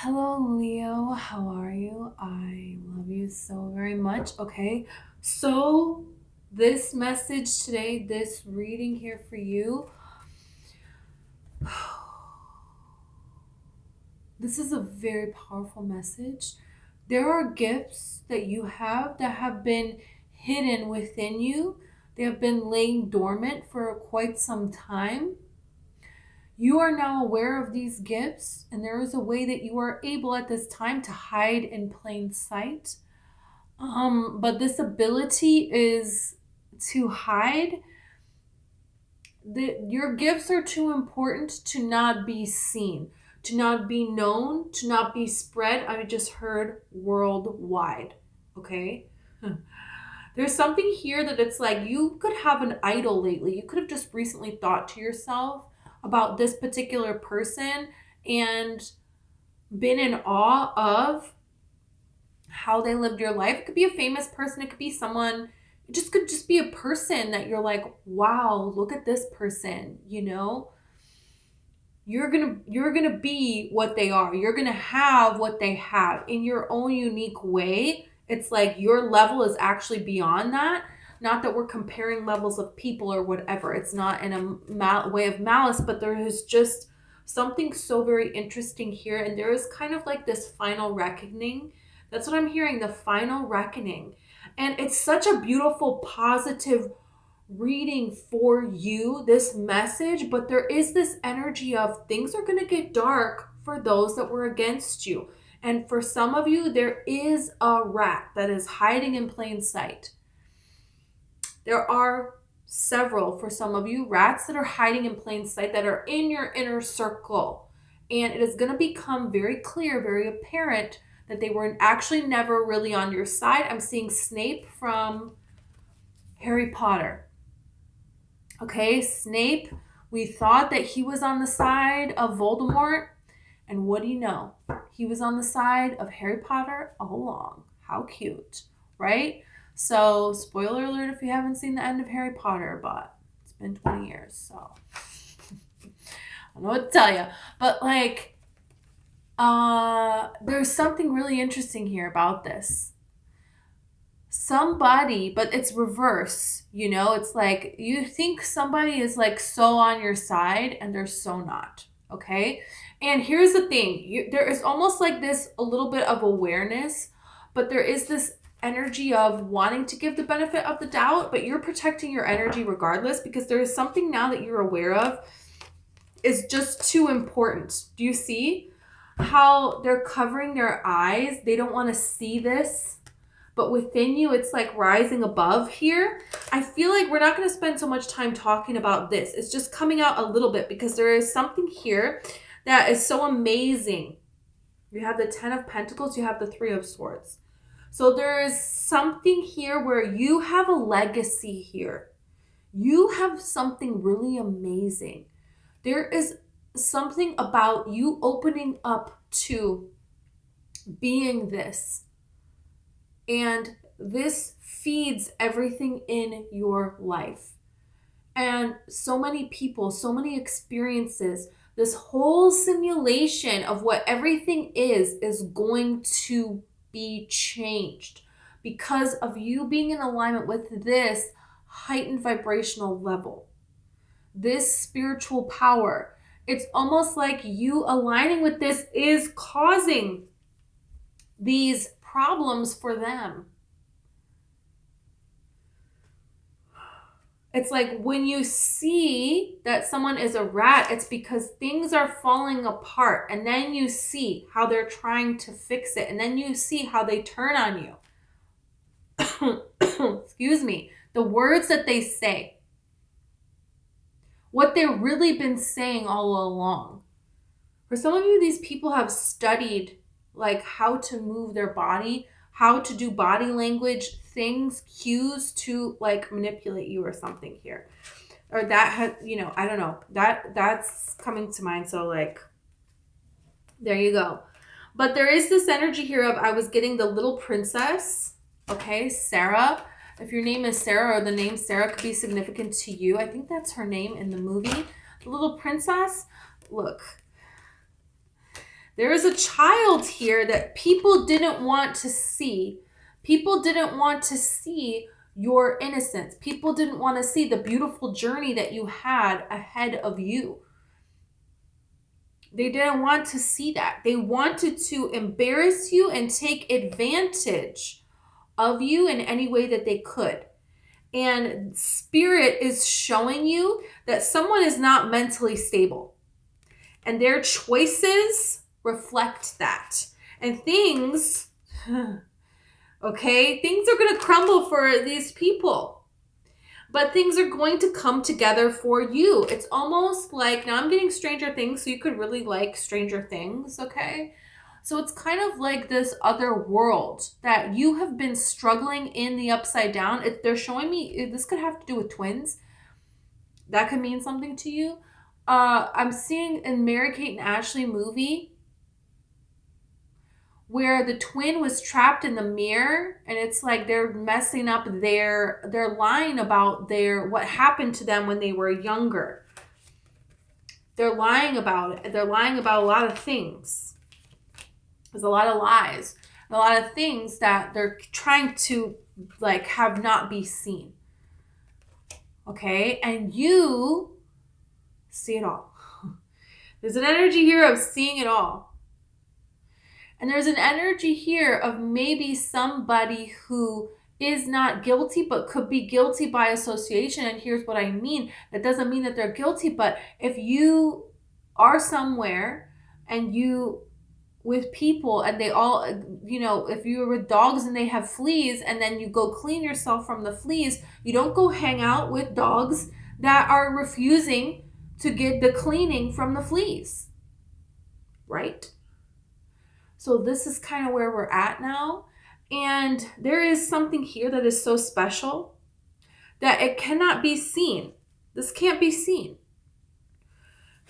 Hello, Leo. How are you? I love you so very much. Okay, so this message today, this reading here for you, this is a very powerful message. There are gifts that you have that have been hidden within you, they have been laying dormant for quite some time. You are now aware of these gifts, and there is a way that you are able at this time to hide in plain sight. But this ability is to hide. Your gifts are too important to not be seen, to not be known, to not be spread. I just heard worldwide. Okay? There's something here that it's like you could have an idol lately. You could have just recently thought to yourself about this particular person and been in awe of how they lived your life. It could be a famous person, it could be someone, it just could just be a person that you're like, wow, look at this person, you know? You're gonna be what they are. You're gonna have what they have in your own unique way. It's like your level is actually beyond that. Not that we're comparing levels of people or whatever. It's not in a way of malice, but there is just something so very interesting here. And there is kind of like this final reckoning. That's what I'm hearing, the final reckoning. And it's such a beautiful, positive reading for you, this message, but there is this energy of things are going to get dark for those that were against you. And for some of you, there is a rat that is hiding in plain sight. There are several, for some of you, rats that are hiding in plain sight that are in your inner circle. And it is going to become very clear, very apparent that they were actually never really on your side. I'm seeing Snape from Harry Potter. Okay, Snape, we thought that he was on the side of Voldemort. And what do you know? He was on the side of Harry Potter all along. How cute, right? So, spoiler alert if you haven't seen the end of Harry Potter, but it's been 20 years, so I don't know what to tell you. But like, there's something really interesting here about this. Somebody, but it's reverse, you know? It's like you think somebody is like so on your side and they're so not, okay? And here's the thing, there is almost like this a little bit of awareness, but there is this energy of wanting to give the benefit of the doubt, but you're protecting your energy regardless because there is something now that you're aware of is just too important. Do you see how they're covering their eyes? They don't want to see this, but within you, it's like rising above here. I feel like we're not going to spend so much time talking about this. It's just coming out a little bit because there is something here that is so amazing. You have the 10 of Pentacles, you have the 3 of Swords. So there is something here where you have a legacy here. You have something really amazing. There is something about you opening up to being this. And this feeds everything in your life. And so many people, so many experiences, this whole simulation of what everything is going to be changed because of you being in alignment with this heightened vibrational level, this spiritual power. It's almost like you aligning with this is causing these problems for them. It's like when you see that someone is a rat, it's because things are falling apart. And then you see how they're trying to fix it. And then you see how they turn on you. Excuse me. The words that they say. What they've really been saying all along. For some of you, these people have studied like how to move their body, how to do body language things, cues to like manipulate you or something here. Or that had, I don't know. That's coming to mind. So like, there you go. But there is this energy here of, I was getting the little princess, okay, Sarah. If your name is Sarah or the name Sarah could be significant to you. I think that's her name in the movie. The little princess, look. There is a child here that people didn't want to see. People didn't want to see your innocence. People didn't want to see the beautiful journey that you had ahead of you. They didn't want to see that. They wanted to embarrass you and take advantage of you in any way that they could. And Spirit is showing you that someone is not mentally stable. And their choices reflect that. And things, okay, things are going to crumble for these people. But things are going to come together for you. It's almost like, now I'm getting Stranger Things, so you could really like Stranger Things, okay? So it's kind of like this other world that you have been struggling in the upside down. They're showing me, this could have to do with twins. That could mean something to you. I'm seeing in Mary-Kate and Ashley movie where the twin was trapped in the mirror, and it's like they're messing up they're lying about what happened to them when they were younger. They're lying about it. They're lying about a lot of things. There's a lot of lies, a lot of things that they're trying to like have not be seen. Okay, and you see it all. There's an energy here of seeing it all. And there's an energy here of maybe somebody who is not guilty, but could be guilty by association. And here's what I mean. That doesn't mean that they're guilty, but if you are somewhere and you with people and they all, if you're with dogs and they have fleas and then you go clean yourself from the fleas, you don't go hang out with dogs that are refusing to get the cleaning from the fleas, right? So this is kind of where we're at now. And there is something here that is so special that it cannot be seen. This can't be seen.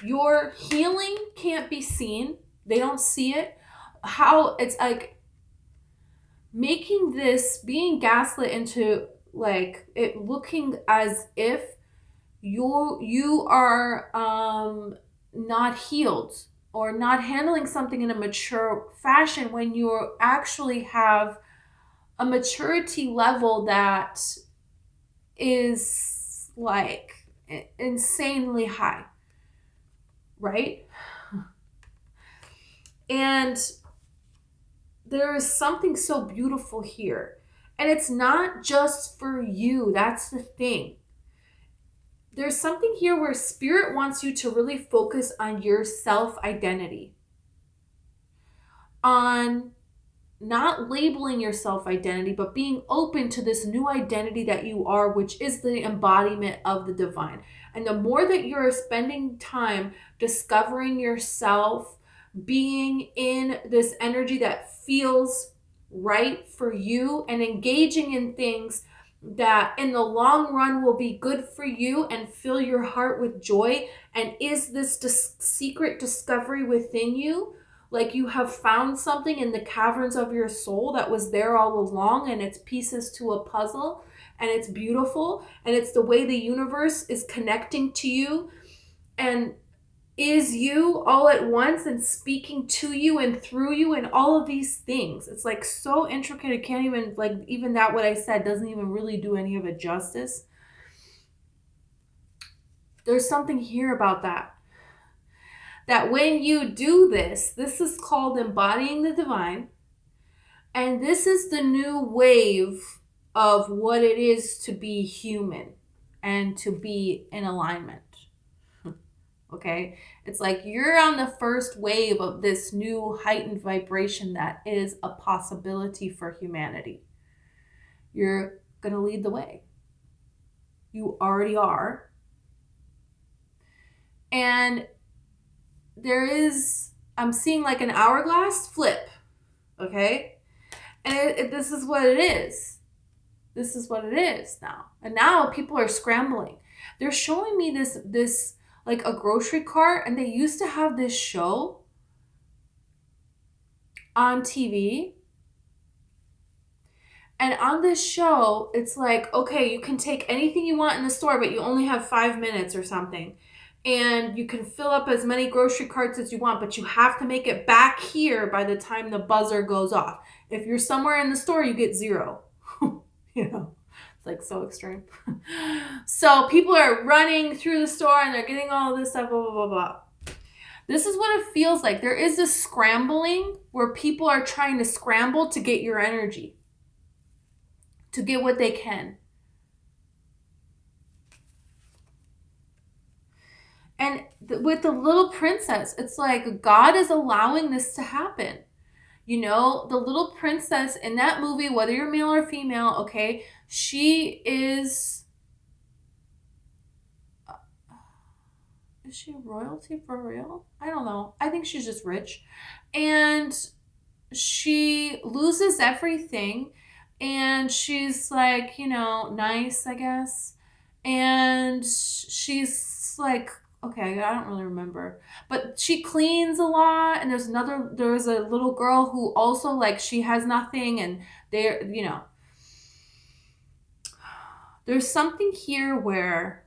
Your healing can't be seen. They don't see it. How it's like making this, being gaslit into like it looking as if you are not healed or not handling something in a mature fashion when you actually have a maturity level that is like insanely high, right? And there is something so beautiful here. And it's not just for you. That's the thing. There's something here where Spirit wants you to really focus on your self-identity. On not labeling your self-identity, but being open to this new identity that you are, which is the embodiment of the divine. And the more that you're spending time discovering yourself, being in this energy that feels right for you and engaging in things that in the long run will be good for you and fill your heart with joy, and is this secret discovery within you, like you have found something in the caverns of your soul that was there all along, and it's pieces to a puzzle, and it's beautiful, and it's the way the universe is connecting to you and is you all at once and speaking to you and through you and all of these things. It's like so intricate. I can't even, like, even that what I said doesn't even really do any of it justice. There's something here about that. That when you do this is called embodying the divine. And this is the new wave of what it is to be human and to be in alignment. Okay, it's like you're on the first wave of this new heightened vibration that is a possibility for humanity. You're going to lead the way. You already are. And I'm seeing like an hourglass flip. Okay, and this is what it is. This is what it is now. And now people are scrambling. They're showing me this like a grocery cart, and they used to have this show on TV. And on this show, it's like, okay, you can take anything you want in the store, but you only have 5 minutes or something. and you can fill up as many grocery carts as you want, but you have to make it back here by the time the buzzer goes off. If you're somewhere in the store, you get 0. You know, it's like so extreme. So people are running through the store and they're getting all of this stuff, blah, blah, blah, blah. This is what it feels like. There is this scrambling where people are trying to scramble to get your energy, to get what they can. And with the little princess, it's like God is allowing this to happen. You know, the little princess in that movie, whether you're male or female, okay, she is she royalty for real? I don't know. I think she's just rich. And she loses everything. And she's like, you know, nice, I guess. And she's like, okay, I don't really remember. But she cleans a lot. And there's a little girl who also, like, she has nothing. And they're, you know, there's something here where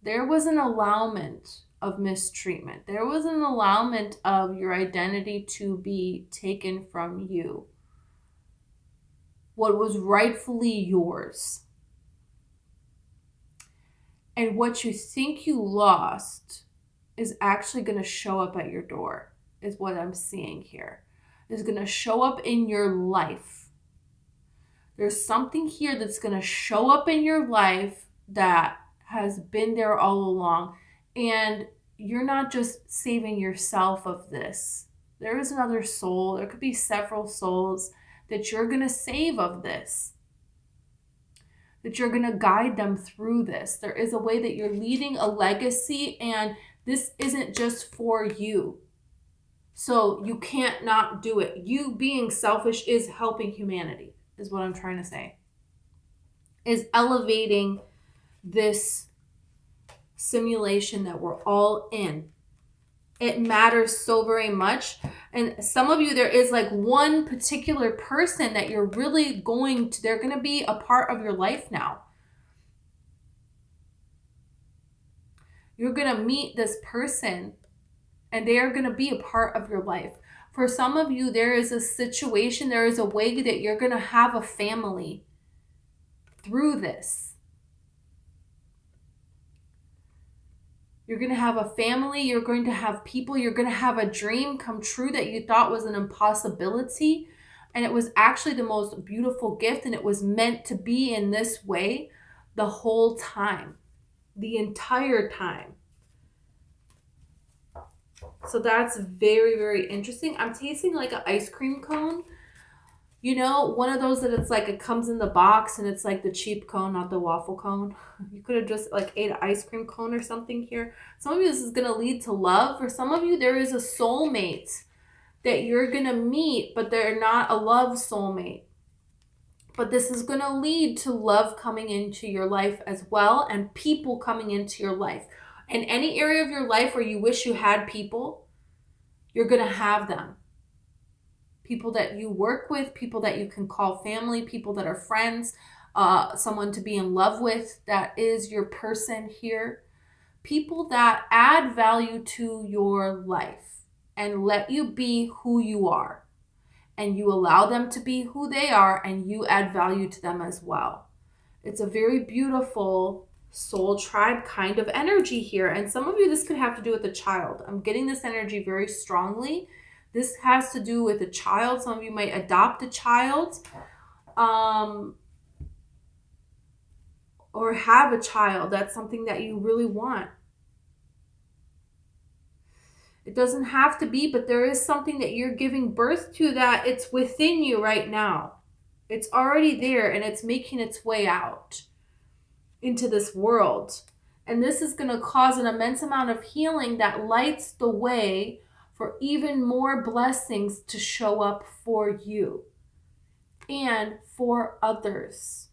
there was an allowance of mistreatment. There was an allowance of your identity to be taken from you. What was rightfully yours. And what you think you lost is actually going to show up at your door, is what I'm seeing here. Is going to show up in your life. There's something here that's going to show up in your life that has been there all along. And you're not just saving yourself of this. There is another soul. There could be several souls that you're going to save of this. That you're going to guide them through this. There is a way that you're leading a legacy, and this isn't just for you. So you can't not do it. You being selfish is helping humanity, is what I'm trying to say. Is elevating this simulation that we're all in. It matters so very much. And some of you, there is like one particular person that you're really they're going to be a part of your life now. You're going to meet this person and they are going to be a part of your life. For some of you, there is a situation, there is a way that you're going to have a family through this. You're going to have a family. You're going to have people. You're going to have a dream come true that you thought was an impossibility. And it was actually the most beautiful gift. And it was meant to be in this way the whole time. The entire time. So that's very, very interesting. I'm tasting like an ice cream cone. You know, one of those that it's like it comes in the box and it's like the cheap cone, not the waffle cone. You could have just like ate an ice cream cone or something here. Some of you, this is going to lead to love. For some of you, there is a soulmate that you're going to meet, but they're not a love soulmate. But this is going to lead to love coming into your life as well, and people coming into your life. In any area of your life where you wish you had people, you're going to have them. People that you work with, people that you can call family, people that are friends, someone to be in love with, that is your person here. People that add value to your life and let you be who you are. And you allow them to be who they are, and you add value to them as well. It's a very beautiful soul tribe kind of energy here. And some of you, this could have to do with a child. I'm getting this energy very strongly. This has to do with a child. Some of you might adopt a child or have a child. That's something that you really want. It doesn't have to be, but there is something that you're giving birth to that it's within you right now. It's already there and it's making its way out into this world. And this is going to cause an immense amount of healing that lights the way for even more blessings to show up for you and for others.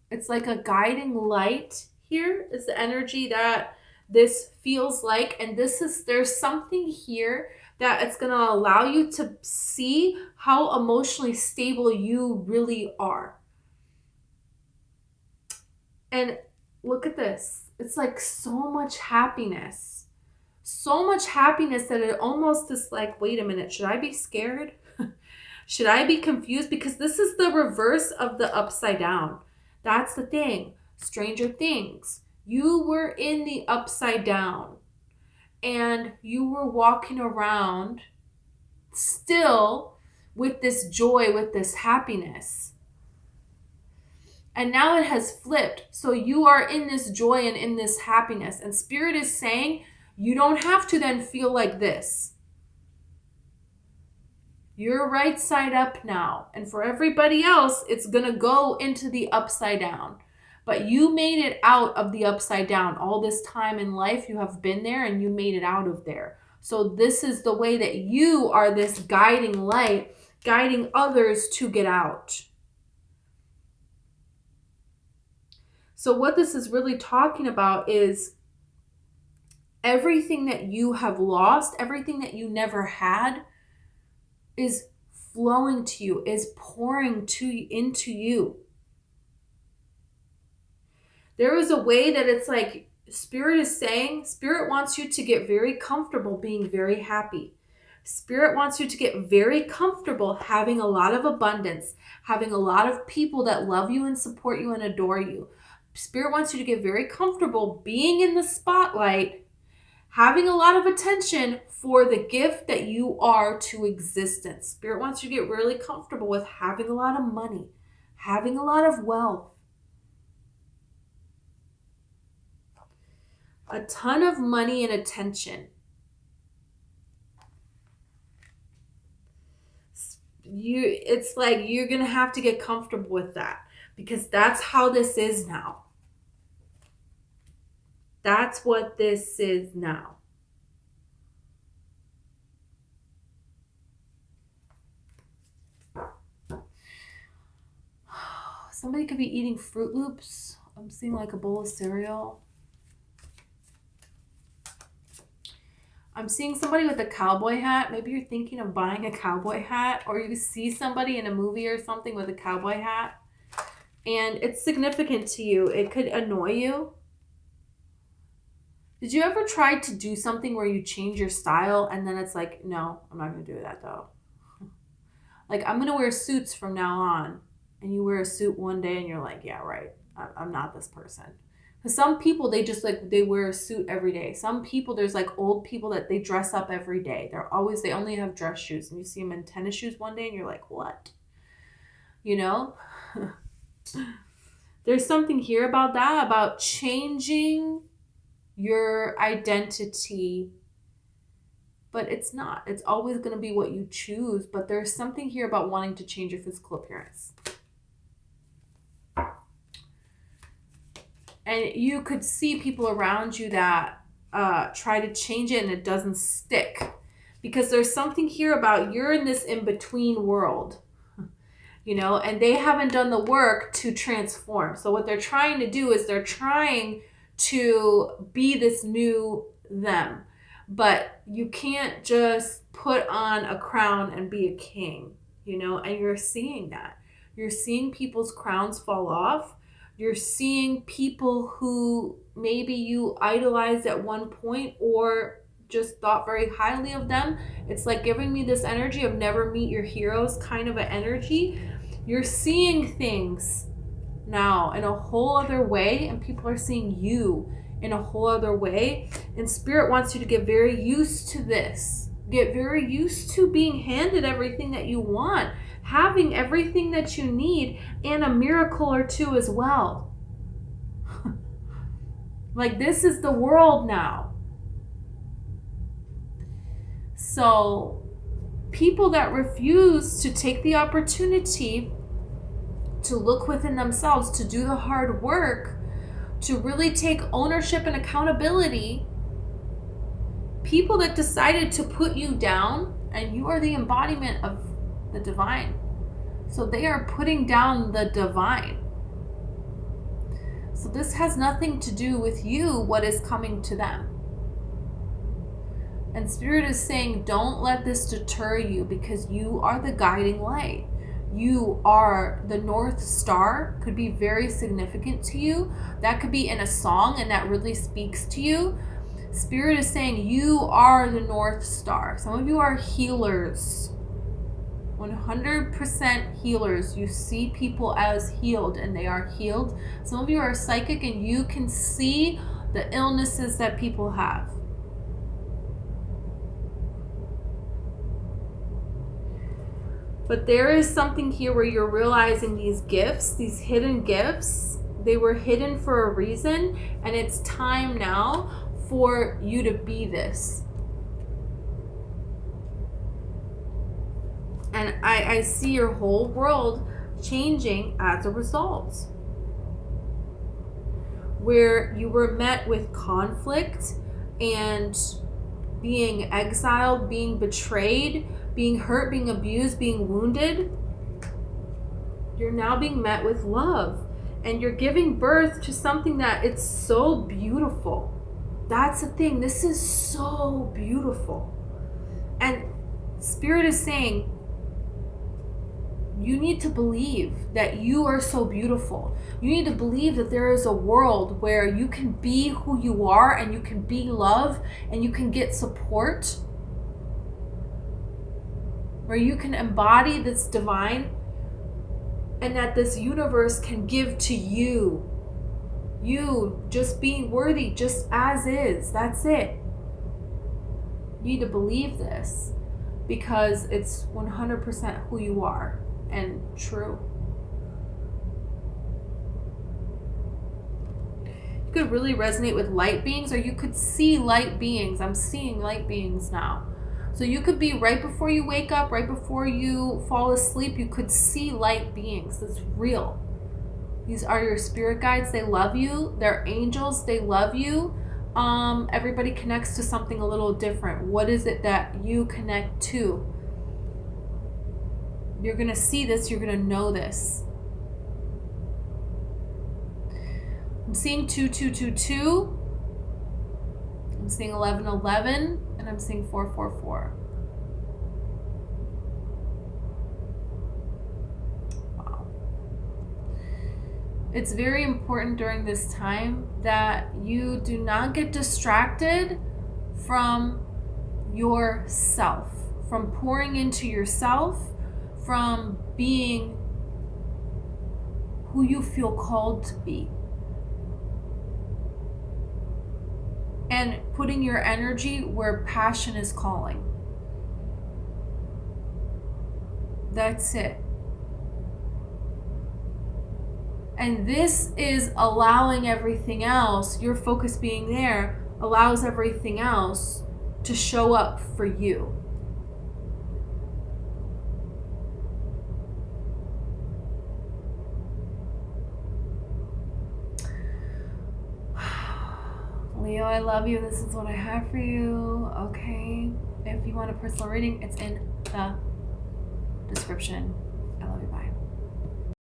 It's like a guiding light here is the energy that this feels like. And there's something here that it's going to allow you to see how emotionally stable you really are. And look at this. it's like so much happiness. So much happiness that it almost is like, wait a minute, should I be scared? Should I be confused? Because this is the reverse of the upside down. That's the thing. Stranger Things. You were in the upside down and you were walking around still with this joy, with this happiness. And now it has flipped. So you are in this joy and in this happiness. And Spirit is saying, you don't have to then feel like this. You're right side up now. And for everybody else, it's going to go into the upside down. But you made it out of the upside down. All this time in life, you have been there and you made it out of there. So this is the way that you are this guiding light, guiding others to get out. So what this is really talking about is everything that you have lost, everything that you never had is flowing to you, is pouring into you. There is a way that it's like Spirit is saying, Spirit wants you to get very comfortable being very happy. Spirit wants you to get very comfortable having a lot of abundance, having a lot of people that love you and support you and adore you. Spirit wants you to get very comfortable being in the spotlight, having a lot of attention for the gift that you are to existence. Spirit wants you to get really comfortable with having a lot of money, having a lot of wealth, a ton of money and attention. It's like you're going to have to get comfortable with that because that's how this is now. That's what this is now. Somebody could be eating Fruit Loops. I'm seeing like a bowl of cereal. I'm seeing somebody with a cowboy hat. Maybe you're thinking of buying a cowboy hat, or you see somebody in a movie or something with a cowboy hat and it's significant to you. It could annoy you. Did you ever try to do something where you change your style and then it's like, no, I'm not going to do that though. Like, I'm going to wear suits from now on. And you wear a suit one day and you're like, yeah, right. I'm not this person. Because some people, they wear a suit every day. Some people, there's like old people that they dress up every day. They only have dress shoes. And you see them in tennis shoes one day and you're like, what? You know? There's something here about that, about changing your identity, but it's not. It's always going to be what you choose, but there's something here about wanting to change your physical appearance. And you could see people around you that try to change it and it doesn't stick. Because there's something here about you're in this in-between world, you know, and they haven't done the work to transform. So what they're trying to do is they're trying to be this new them. But you can't just put on a crown and be a king, you know, and you're seeing that. You're seeing people's crowns fall off. You're seeing people who maybe you idolized at one point or just thought very highly of them. It's like giving me this energy of never meet your heroes kind of an energy. You're seeing things now in a whole other way, and people are seeing you in a whole other way. And Spirit wants you to get very used to this. Get very used to being handed everything that you want, having everything that you need, and a miracle or two as well. Like, this is the world now. So people that refuse to take the opportunity to look within themselves, to do the hard work, to really take ownership and accountability, people that decided to put you down, and you are the embodiment of the divine. So they are putting down the divine. So this has nothing to do with you, what is coming to them. And Spirit is saying, don't let this deter you, because you are the guiding light. you are the North Star could be very significant to you. That could be in a song and that really speaks to you. Spirit is saying you are the North Star. Some of you are healers. 100% healers. You see people as healed and they are healed. Some of you are psychic and you can see the illnesses that people have. But there is something here where you're realizing these gifts, these hidden gifts, they were hidden for a reason, and it's time now for you to be this. And I see your whole world changing as a result. Where you were met with conflict and being exiled, being betrayed, being hurt, being abused, being wounded, you're now being met with love. And you're giving birth to something that it's so beautiful. That's the thing. This is so beautiful. And Spirit is saying, you need to believe that you are so beautiful. You need to believe that there is a world where you can be who you are and you can be love and you can get support. Where you can embody this divine and that this universe can give to you. You just being worthy just as is. That's it. You need to believe this because it's 100% who you are. And true. You could really resonate with light beings, or you could see light beings. I'm seeing light beings now. So you could be right before you wake up, right before you fall asleep, you could see light beings. That's real. These are your spirit guides. They love you. They're angels. They love you. Everybody connects to something a little different. What is it that you connect to? You're going to see this. You're going to know this. I'm seeing 2222. I'm seeing 1111. And I'm seeing 444. Wow. It's very important during this time that you do not get distracted from yourself, from pouring into yourself, from being who you feel called to be. And putting your energy where passion is calling. That's it. And this is allowing everything else, your focus being there, allows everything else to show up for you. Leo, I love you. This is what I have for you. Okay. If you want a personal reading, it's in the description. I love you. Bye.